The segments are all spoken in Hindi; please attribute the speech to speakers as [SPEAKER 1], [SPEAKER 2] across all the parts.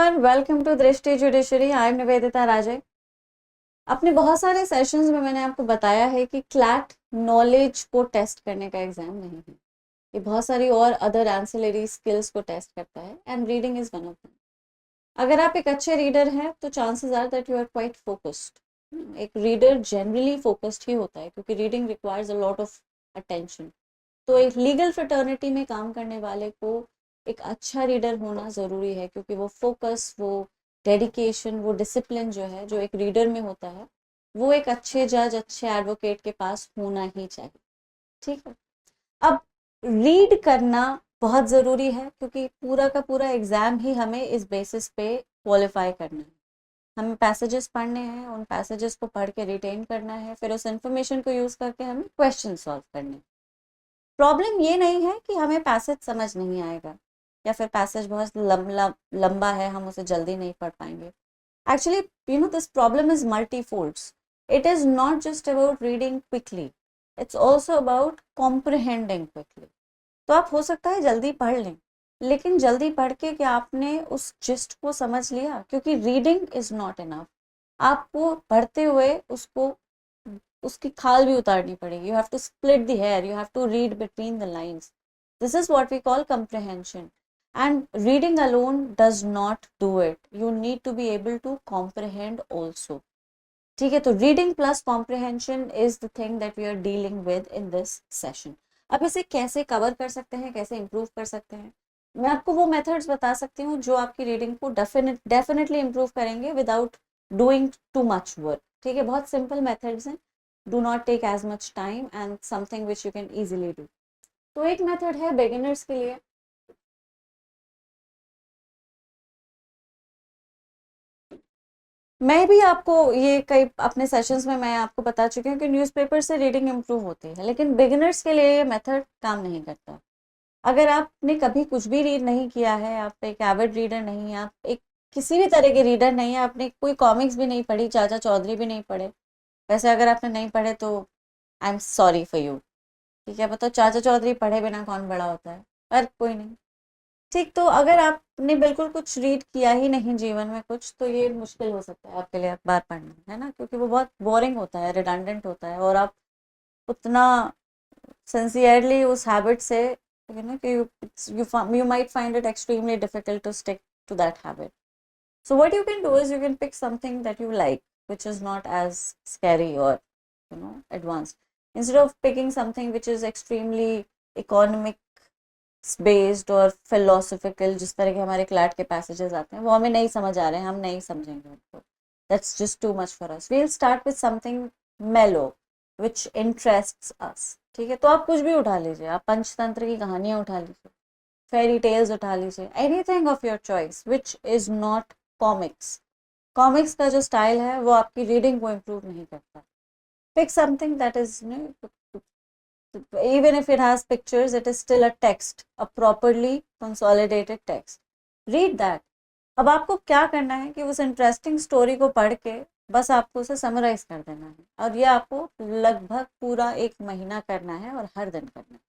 [SPEAKER 1] everyone, welcome to दृष्टि जुडिशरी। आई एम निवेदिता राजे। अपने बहुत सारे सेशंस में मैंने आपको बताया है कि क्लैट नॉलेज को टेस्ट करने का एग्जाम नहीं है, ये बहुत सारी और अदर एंसिलरी स्किल्स को टेस्ट करता है and reading is one of them. अगर आप एक अच्छे रीडर हैं तो chances are that you are quite focused. एक रीडर जनरली फोकस्ड ही होता है क्योंकि reading requires a lot of attention. तो एक लीगल फ्रेटर्निटी में काम करने वाले को एक अच्छा रीडर होना ज़रूरी है क्योंकि वो फोकस, वो डेडिकेशन, वो डिसिप्लिन जो है जो एक रीडर में होता है वो एक अच्छे जज, अच्छे एडवोकेट के पास होना ही चाहिए। ठीक है। अब रीड करना बहुत ज़रूरी है क्योंकि पूरा का पूरा एग्ज़ाम ही हमें इस बेसिस पे क्वालिफाई करना है। हमें पैसेजेस पढ़ने हैं, उन पैसेजेस को पढ़ के रिटेन करना है, फिर उस इंफॉर्मेशन को यूज़ करके हमें क्वेश्चन सॉल्व करने हैं। प्रॉब्लम ये नहीं है कि हमें पैसेज समझ नहीं आएगा या फिर पैसेज बहुत लंबा है, हम उसे जल्दी नहीं पढ़ पाएंगे। Actually this problem is multifolds. It is not just about reading quickly, it's also about comprehending quickly. तो आप हो सकता है जल्दी पढ़ लें, लेकिन जल्दी पढ़ के क्या आपने उस जिस्ट को समझ लिया? क्योंकि रीडिंग इज नॉट इनफ, आपको पढ़ते हुए उसको उसकी खाल भी उतारनी पड़ेगी। You have to split the hair, you have to read between the lines. This is what we call comprehension, and reading alone does not do it. You need to be able to comprehend also. ठीक है, तो reading plus comprehension is the thing that we are dealing with in this session. अब इसे कैसे कवर कर सकते हैं, कैसे इंप्रूव कर सकते हैं, मैं आपको वो मेथड्स बता सकती हूँ जो आपकी रीडिंग को डेफिनेटली इंप्रूव करेंगे without doing too much work. ठीक है, बहुत सिंपल मेथड्स हैं, do not take as much time and something which you can easily do. तो एक मेथड है बिगिनर्स के लिए। मैं भी आपको ये कई अपने सेशंस में मैं आपको बता चुकी हूँ कि न्यूज़पेपर से रीडिंग इम्प्रूव होती है, लेकिन बिगिनर्स के लिए ये मेथड काम नहीं करता। अगर आपने कभी कुछ भी रीड नहीं किया है, आप एक एविड रीडर नहीं है, आप एक किसी भी तरह के रीडर नहीं है, आपने कोई कॉमिक्स भी नहीं पढ़ी, चाचा चौधरी भी नहीं पढ़े, वैसे अगर आपने नहीं पढ़े तो I am sorry for you. ठीक है, बताओ चाचा चौधरी पढ़े बिना कौन बड़ा होता है? पर कोई नहीं। ठीक, तो अगर आपने बिल्कुल कुछ रीड किया ही नहीं जीवन में कुछ, तो ये मुश्किल हो सकता है आपके लिए अखबार पढ़ना, है ना, क्योंकि वो बहुत बोरिंग होता है, रिडंडेंट होता है, और आप उतना सिंसियरली उस हैबिट से कि you might find it extremely difficult to stick to that habit. So what you can do is you can pick something that you like, which is not as scary or advanced, instead of picking something which is extremely economic based और फिलोसफिकल, जिस तरह के हमारे क्लैट के पैसेजेस आते हैं वो हमें नहीं समझ आ रहे हैं, हम नहीं समझेंगे उनको, that's just too much for us. We will start with something mellow which interests अस। ठीक है, तो आप कुछ भी उठा लीजिए, आप पंचतंत्र की कहानियां उठा लीजिए, फेरी टेल्स उठा लीजिए, anything of your choice which is not comics. Comics का जो स्टाइल है वो आपकी रीडिंग को इम्प्रूव नहीं करता। Pick something that is, even if it has pictures, it is still a text, a properly consolidated text. Read that. अब आपको क्या करना है कि उस इंटरेस्टिंग स्टोरी को पढ़ के बस आपको उसे समराइज कर देना है, और ये आपको लगभग पूरा 1 महीना करना है और हर दिन करना है।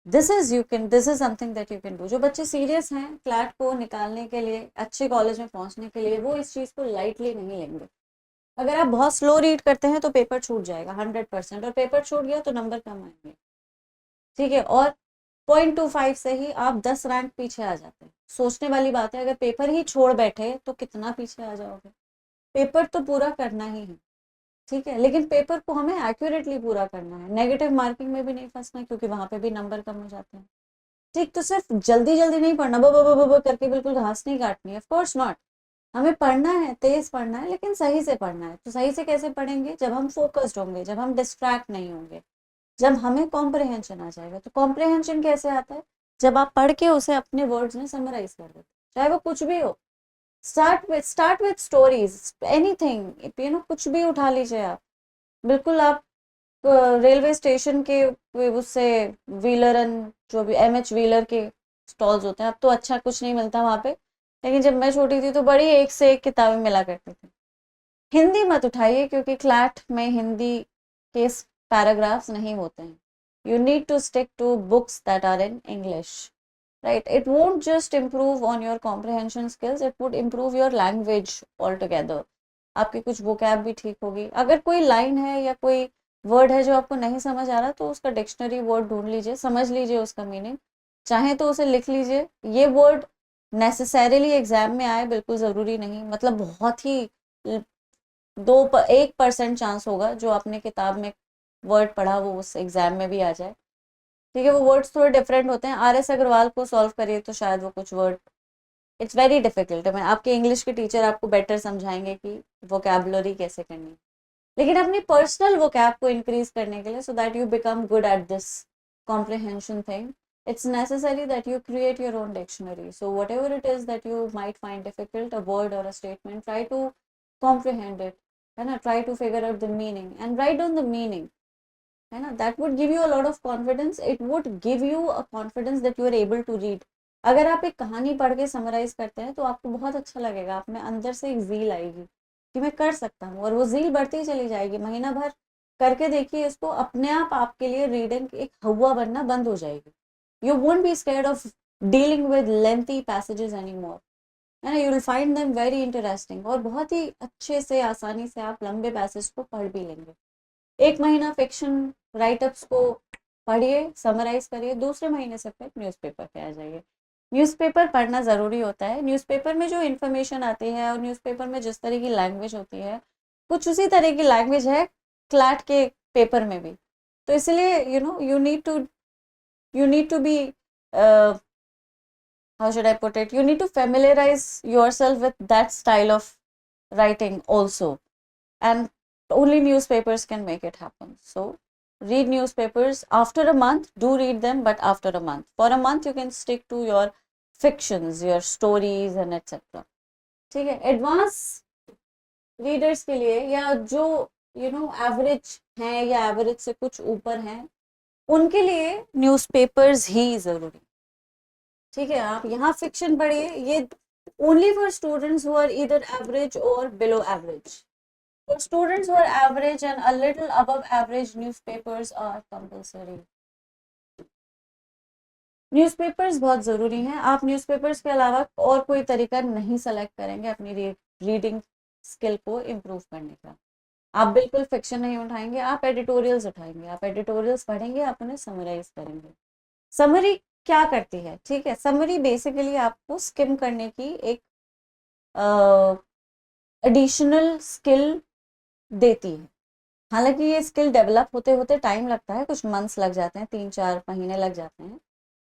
[SPEAKER 1] This is something that you can do. जो बच्चे सीरियस हैं क्लैट को निकालने के लिए, अच्छे कॉलेज में पहुंचने के लिए, वो इस चीज़ को लाइटली नहीं लेंगे। अगर आप बहुत स्लो रीड करते हैं तो पेपर छूट जाएगा 100%, और पेपर छूट गया तो नंबर कम आएंगे। ठीक है, और 0.25 से ही आप 10 रैंक पीछे आ जाते हैं। सोचने वाली बात है, अगर पेपर ही छोड़ बैठे तो कितना पीछे आ जाओगे। पेपर तो पूरा करना ही है, ठीक है, लेकिन पेपर को हमें एक्यूरेटली पूरा करना है, नेगेटिव मार्किंग में भी नहीं फंसना क्योंकि वहां पे भी नंबर कम हो जाते हैं। ठीक, तो सिर्फ जल्दी जल्दी नहीं पढ़ना, बो करके बिल्कुल घास नहीं काटनी है, ऑफ कोर्स नॉट। हमें पढ़ना है, तेज पढ़ना है, लेकिन सही से पढ़ना है। तो सही से कैसे पढ़ेंगे? जब हम फोकस्ड होंगे, जब हम डिस्ट्रैक्ट नहीं होंगे, जब हमें कॉम्प्रिहेंशन आ जाएगा। तो कॉम्प्रिहेंशन कैसे आता है? जब आप पढ़ के उसे अपने वर्ड्स में समराइज कर देते, चाहे वो कुछ भी हो। स्टार्ट विथ स्टोरीज, एनीथिंग, कुछ भी उठा लीजिए आप। बिल्कुल आप रेलवे स्टेशन के उससे व्हीलर एंड जो भी MH व्हीलर के स्टॉल्स होते हैं, अब तो अच्छा कुछ नहीं मिलता वहां पे, लेकिन जब मैं छोटी थी तो बड़ी एक से एक किताबें मिला करती थी। हिंदी मत उठाइए क्योंकि क्लैट में हिंदी के पैराग्राफ्स नहीं होते हैं। You need to stick to books that are in English. right? It won't just improve on your comprehension skills, it would improve your language altogether. आपकी कुछ vocab भी ठीक होगी. अगर कोई लाइन है या कोई वर्ड है जो आपको नहीं समझ आ रहा, तो उसका डिक्शनरी वर्ड ढूंढ लीजिए, समझ लीजिए उसका मीनिंग, चाहे तो उसे लिख लीजिए. ये वर्ड नेसेसरीली एग्जाम में आए बिल्कुल ज़रूरी नहीं, मतलब बहुत ही 1% चांस होगा जो आपने किताब में वर्ड पढ़ा वो उस एग्जाम में भी आ जाए. ठीक है, वो वर्ड्स थोड़े डिफरेंट होते हैं. RS अग्रवाल को सॉल्व करिए तो शायद वो कुछ वर्ड, इट्स वेरी डिफिकल्ट. मैं आपके इंग्लिश के टीचर आपको बेटर समझाएंगे कि वोकैबुलरी कैसे करनी. लेकिन अपनी पर्सनल वोकैब को इंक्रीज करने के लिए, so that you become good at this comprehension thing, it's necessary that you create your own dictionary. So whatever it is that you might find difficult, a word or a statement, try to comprehend it, है ना, try to figure out the meaning and write down the meaning, है ना. That would give you a lot of confidence. It would give you a confidence that you are able to read. अगर आप एक कहानी पढ़ के समराइज करते हैं तो आपको बहुत अच्छा लगेगा, आप में अंदर से एक ज़ील आएगी कि मैं कर सकता हूँ, और वो ज़ील बढ़ती चली जाएगी. महीना भर करके देखिए इसको, अपने आप आपके लिए रीडिंग एक हवा बनना बंद हो जाएगी. You won't be scared of dealing with lengthy passages any more, है ना. You will find them very interesting, और बहुत ही अच्छे से आसानी से आप लंबे पैसेज को पढ़ भी लेंगे. एक महीना फिक्शन राइटअप्स को पढ़िए, समराइज करिए, दूसरे महीने से फिर न्यूज़पेपर पे आ जाइए. न्यूज़पेपर पढ़ना ज़रूरी होता है. न्यूज़पेपर में जो इन्फॉर्मेशन आती है और न्यूज़पेपर में जिस तरह की लैंग्वेज होती है, कुछ उसी तरह की लैंग्वेज है क्लैट के पेपर में भी. तो इसलिए you need to be how should I put it, you need to familiarize yourself with that style of writing also, and only newspapers can make it happen. So read newspapers after a month, do read them, but after a month. For a month you can stick to your fictions, your stories and etc. ठीक है. एडवांस रीडर्स के लिए, या जो एवरेज हैं या एवरेज से कुछ ऊपर हैं, उनके लिए न्यूज़पेपर्स ही ज़रूरी. ठीक है, आप यहाँ फिक्शन पढ़िए, ये only for students who are either average or below average. For students who are average and a little above average, newspapers are compulsory. Newspapers बहुत ज़रूरी हैं. आप न्यूज़पेपर्स के अलावा और कोई तरीका नहीं सेलेक्ट करेंगे अपनी रीडिंग स्किल को इम्प्रूव करने का. आप बिल्कुल फिक्शन नहीं उठाएंगे, आप एडिटोरियल्स उठाएंगे. आप एडिटोरियल्स पढ़ेंगे, आप उन्हें समराइज करेंगे. समरी क्या करती है? ठीक है, समरी बेसिकली आपको स्किम करने की एक एडिशनल स्किल देती है. हालांकि ये स्किल डेवलप होते होते टाइम लगता है, कुछ मंथ्स लग जाते हैं, 3-4 महीने लग जाते हैं,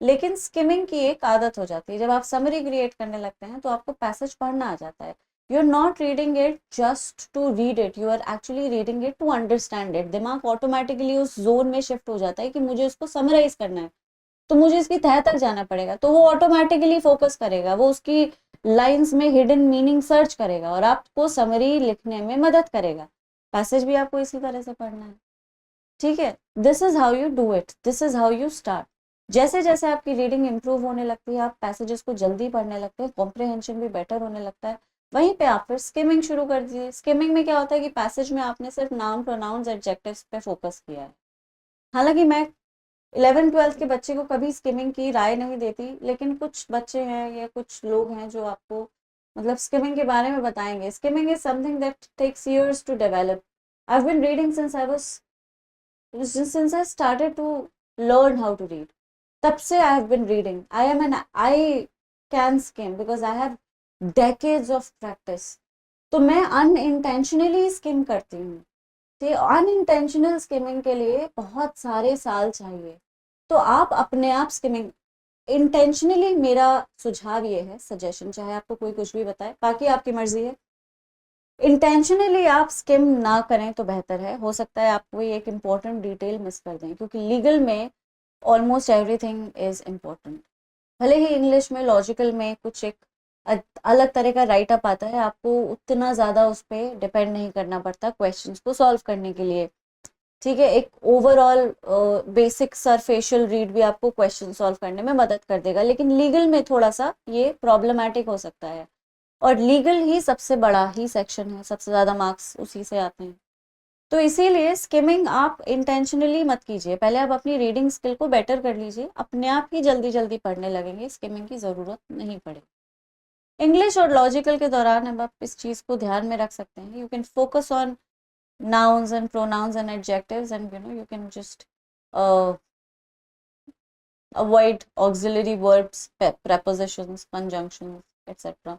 [SPEAKER 1] लेकिन स्किमिंग की एक आदत हो जाती है. जब आप समरी क्रिएट करने लगते हैं तो आपको पैसेज पढ़ना आ जाता है. You are not reading it just to read it, you are actually reading it to understand it. दिमाग ऑटोमेटिकली उस जोन में शिफ्ट हो जाता है कि मुझे इसको समराइज करना है, तो मुझे इसकी तह तक जाना पड़ेगा. तो वो ऑटोमेटिकली फोकस करेगा, वो उसकी लाइंस में हिडन मीनिंग सर्च करेगा और आपको समरी लिखने में मदद करेगा. पैसेज भी आपको इसी तरह से पढ़ना है. ठीक है, this is how you do it, this is how you start. जैसे जैसे आपकी रीडिंग इंप्रूव होने लगती है, आप पैसेजेस को जल्दी पढ़ने लगते हैं, कॉम्प्रिहेंशन भी बेटर होने लगता है, वहीं पे आप फिर स्किमिंग शुरू कर दीजिए. स्किमिंग में क्या होता है कि पैसेज में आपने सिर्फ नाउन, प्रोनाउंस, एडजेक्टिव्स पे फोकस किया है. हालांकि मैं 11th-12th के बच्चे को कभी स्किमिंग की राय नहीं देती, लेकिन कुछ बच्चे हैं या कुछ लोग हैं जो आपको मतलब स्किमिंग के बारे में बताएंगे. Skimming is something that takes years to develop. I've been reading since I started to learn how to read. तब से I have been reading. I can skim because I have decades of practice. तो मैं unintentionally skim करती हूँ. तो अनइंटेंशनल स्किमिंग के लिए बहुत सारे साल चाहिए. तो आप अपने आप स्किमिंग इंटेंशनली, मेरा सुझाव ये है, सजेशन, चाहे आपको कोई कुछ भी बताए, बाकी आपकी मर्जी है, इंटेंशनली आप स्किम ना करें तो बेहतर है. हो सकता है आप कोई एक इम्पॉर्टेंट डिटेल मिस कर दें, क्योंकि लीगल में ऑलमोस्ट एवरीथिंग इज इम्पॉर्टेंट. भले ही इंग्लिश में, लॉजिकल में कुछ एक अलग तरह का राइट अप आता है, आपको उतना ज़्यादा उस पर डिपेंड नहीं करना पड़ता क्वेश्चंस को सॉल्व करने के लिए. ठीक है, एक ओवरऑल बेसिक सरफेशियल रीड भी आपको क्वेश्चन सॉल्व करने में मदद कर देगा. लेकिन लीगल में थोड़ा सा ये प्रॉब्लमैटिक हो सकता है, और लीगल ही सबसे बड़ा ही सेक्शन है, सबसे ज़्यादा मार्क्स उसी से आते हैं. तो इसीलिए स्किमिंग आप इंटेंशनली मत कीजिए, पहले आप अपनी रीडिंग स्किल को बेटर कर लीजिए, अपने आप ही जल्दी जल्दी पढ़ने लगेंगे, स्किमिंग की ज़रूरत नहीं पड़ेगी। इंग्लिश और लॉजिकल के दौरान अब आप इस चीज़ को ध्यान में रख सकते हैं, you can focus on nouns and pronouns and adjectives, and you can just avoid auxiliary verbs, prepositions, conjunctions, etc.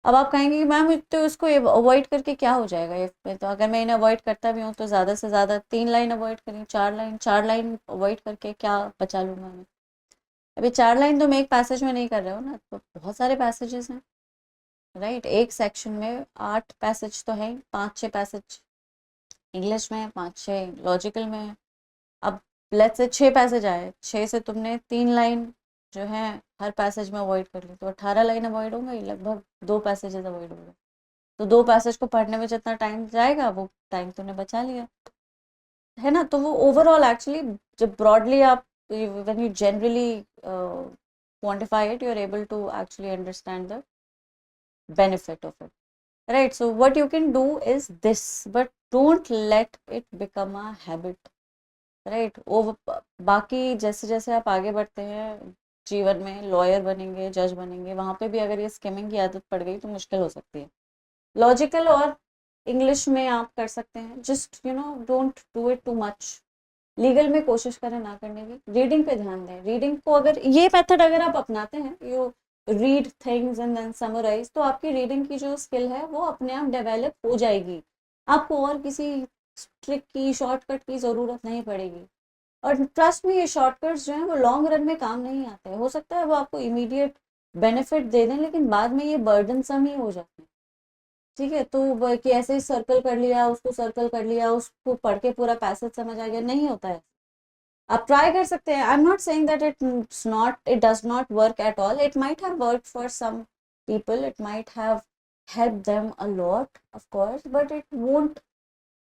[SPEAKER 1] अब आप कहेंगे कि मैम तो इसको अवॉइड करके क्या हो जाएगा, ये तो अगर मैं इन्हें अवॉइड करता भी हूँ तो ज़्यादा से ज़्यादा 3 लाइन अवॉइड करी, 4 लाइन, 4 लाइन अवॉइड करके क्या बचा लूँगा मैं। अभी 4 लाइन तो मैं एक पैसेज में नहीं कर रहा हूँ ना, तो बहुत सारे पैसेजेस हैं, राइट। एक सेक्शन में 8 पैसेज तो है, 5-6 पैसेज इंग्लिश में, 5-6 लॉजिकल में। अब लेट्स से 6 पैसेज आए, 6 से तुमने 3 लाइन जो है हर पैसेज में अवॉइड कर ली, तो 18 लाइन अवॉइड होंगे, लगभग 2 पैसेजेस अवॉइड हो गए। तो 2 पैसेज को पढ़ने में जितना टाइम जाएगा वो टाइम तुमने बचा लिया, है ना। तो वो ओवरऑल एक्चुअली जब ब्रॉडली आप when you generally quantify it, you are able to actually understand the benefit of it, right? So what you can do is this, but don't let it become a habit, right? बाकी जैसे जैसे आप आगे बढ़ते हैं जीवन में, लॉयर बनेंगे, जज बनेंगे, वहां पे भी अगर ये स्किमिंग की आदत पड़ गई तो मुश्किल हो सकती है। लॉजिकल और इंग्लिश में आप कर सकते हैं, just don't do it too much. Legal में कोशिश करें ना करने की, रीडिंग पे ध्यान दें। रीडिंग को अगर ये मेथड अगर आप अपनाते हैं, you read things and then summarise, तो आपकी रीडिंग की जो स्किल है वो अपने आप डेवलप हो जाएगी, आपको और किसी ट्रिक की, शॉर्टकट की ज़रूरत नहीं पड़ेगी। और ट्रस्ट में, ये शॉर्टकट्स जो हैं वो लॉन्ग रन में काम नहीं आते हैं। हो सकता है वो आपको इमीडिएट बेनिफिट दे दें, लेकिन बाद में ये बर्डनसम ही हो जाते हैं, ठीक है। तो कि ऐसे ही सर्कल कर लिया, उसको सर्कल कर लिया, उसको पढ़ के पूरा पैसेज समझ आ गया, नहीं होता है। आप ट्राई कर सकते हैं, I am not saying that it does not work at all, it might have worked for some people, it might have helped them a lot, of course, but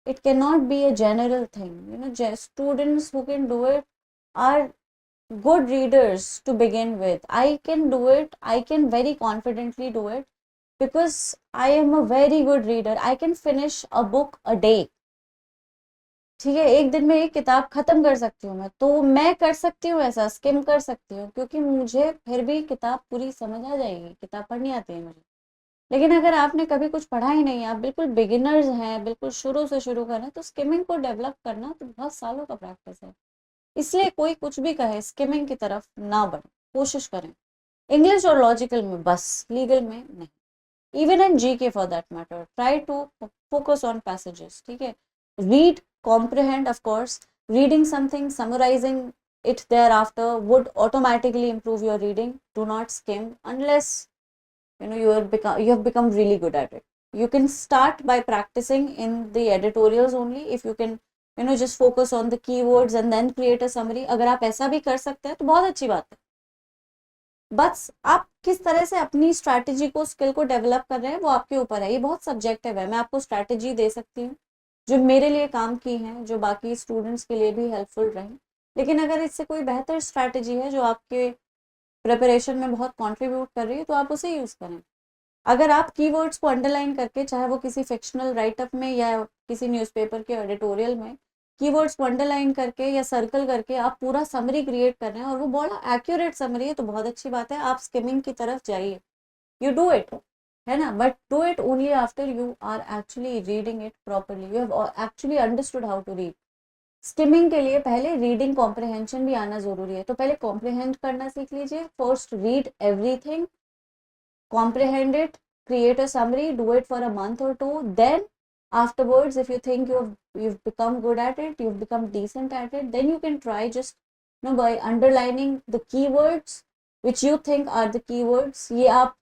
[SPEAKER 1] it cannot be a general thing, just students who can do it are good readers to begin with. I can do it, I can very confidently do it because I am a very good reader. I can finish a book a day, ठीक है, एक दिन में एक किताब खत्म कर सकती हूँ मैं, तो मैं कर सकती हूँ ऐसा, स्किम कर सकती हूँ, क्योंकि मुझे फिर भी किताब पूरी समझ आ जाएगी, किताब पढ़नी आती है मुझे। लेकिन अगर आपने कभी कुछ पढ़ा ही नहीं, आप बिल्कुल बिगिनर्स हैं, बिल्कुल शुरू से शुरू करें, तो स्किमिंग को डेवलप करना तो बहुत सालों का प्रैक्टिस है। इसलिए कोई कुछ भी कहे, स्किमिंग की तरफ ना बढ़े, कोशिश करें इंग्लिश और लॉजिकल में बस, लीगल में नहीं। even in GK for that matter, try to focus on passages, ठीक है। read, comprehend, of course, reading something, summarizing it thereafter would automatically improve your reading. Do not skim unless you have become really good at it. You can start by practicing in the editorials only. If you can just focus on the keywords and then create a summary, अगर आप ऐसा भी कर सकते हैं तो बहुत अच्छी बात है। बस आप किस तरह से अपनी स्ट्रैटेजी को, स्किल को डेवलप कर रहे हैं वो आपके ऊपर है, ये बहुत सब्जेक्टिव है। मैं आपको स्ट्रैटेजी दे सकती हूँ जो मेरे लिए काम की हैं, जो बाकी स्टूडेंट्स के लिए भी हेल्पफुल रहे, लेकिन अगर इससे कोई बेहतर स्ट्रैटेजी है जो आपके प्रिपरेशन में बहुत कंट्रीब्यूट कर रही है तो आप उसे यूज़ करें। अगर आप कीवर्ड्स को अंडरलाइन करके, चाहे वो किसी फिक्शनल राइटअप में या किसी न्यूज़पेपर के एडिटोरियल में, कीवर्ड्स को अंडरलाइन करके या सर्कल करके आप पूरा समरी क्रिएट कर रहे हैं और वो बड़ा एक्यूरेट समरी है, तो बहुत अच्छी बात है, आप स्किमिंग की तरफ जाइए, यू डू इट, है ना। But do it only after you are actually reading it properly, you have actually understood how to read. Skimming के लिए पहले रीडिंग कॉम्प्रिहेंशन भी आना जरूरी है, तो पहले कॉम्प्रिहेंड करना सीख लीजिए। First read everything, comprehend it, create a summary, do it for a month or two, then afterwards if you think you've become good at it, you've become decent at it, then you can try just by underlining the keywords which you think are the keywords. ये आप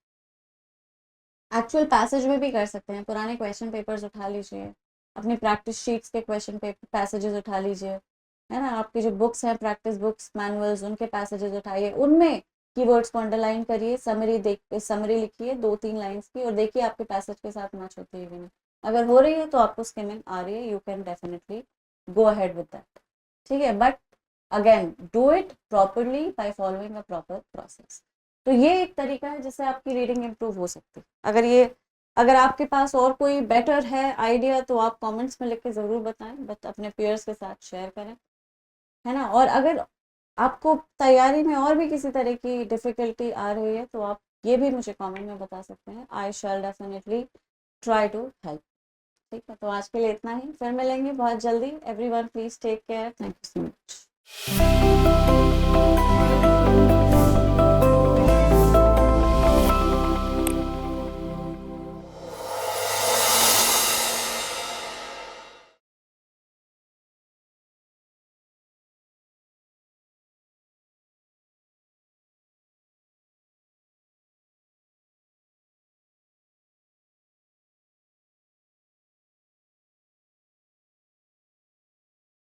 [SPEAKER 1] एक्चुअल पैसेज में भी कर सकते हैं, पुराने क्वेश्चन पेपर्स उठा लीजिए, अपनी प्रैक्टिस शीट्स के क्वेश्चन पेपर पैसेजेस उठा लीजिए, है ना। आपकी जो बुक्स हैं, प्रैक्टिस बुक्स, मैनुअल्स, उनके पैसेजेस उठाइए, उनमें कीवर्ड्स को अंडरलाइन करिए, समरी लिखिए 2-3 लाइंस की, और देखिए आपके पैसेज के साथ मैच होती है कि नहीं। अगर हो रही है तो आपको स्किमिंग आ रही है, you can definitely go ahead with that, ठीक है। But again do it properly by following a proper process. तो ये एक तरीका है जिससे आपकी रीडिंग इम्प्रूव हो सकती है। अगर ये अगर आपके पास और कोई बेटर है आइडिया तो आप कमेंट्स में लिख के ज़रूर बताएं, बट अपने पीयर्स के साथ शेयर करें, है ना। और अगर आपको तैयारी में और भी किसी तरह की डिफ़िकल्टी आ रही है तो आप ये भी मुझे कमेंट में बता सकते हैं। आई शैल डेफिनेटली ट्राई टू हेल्प। ठीक है, तो आज के लिए इतना ही, फिर मिलेंगे बहुत जल्दी। Everyone please take care, thank you so much.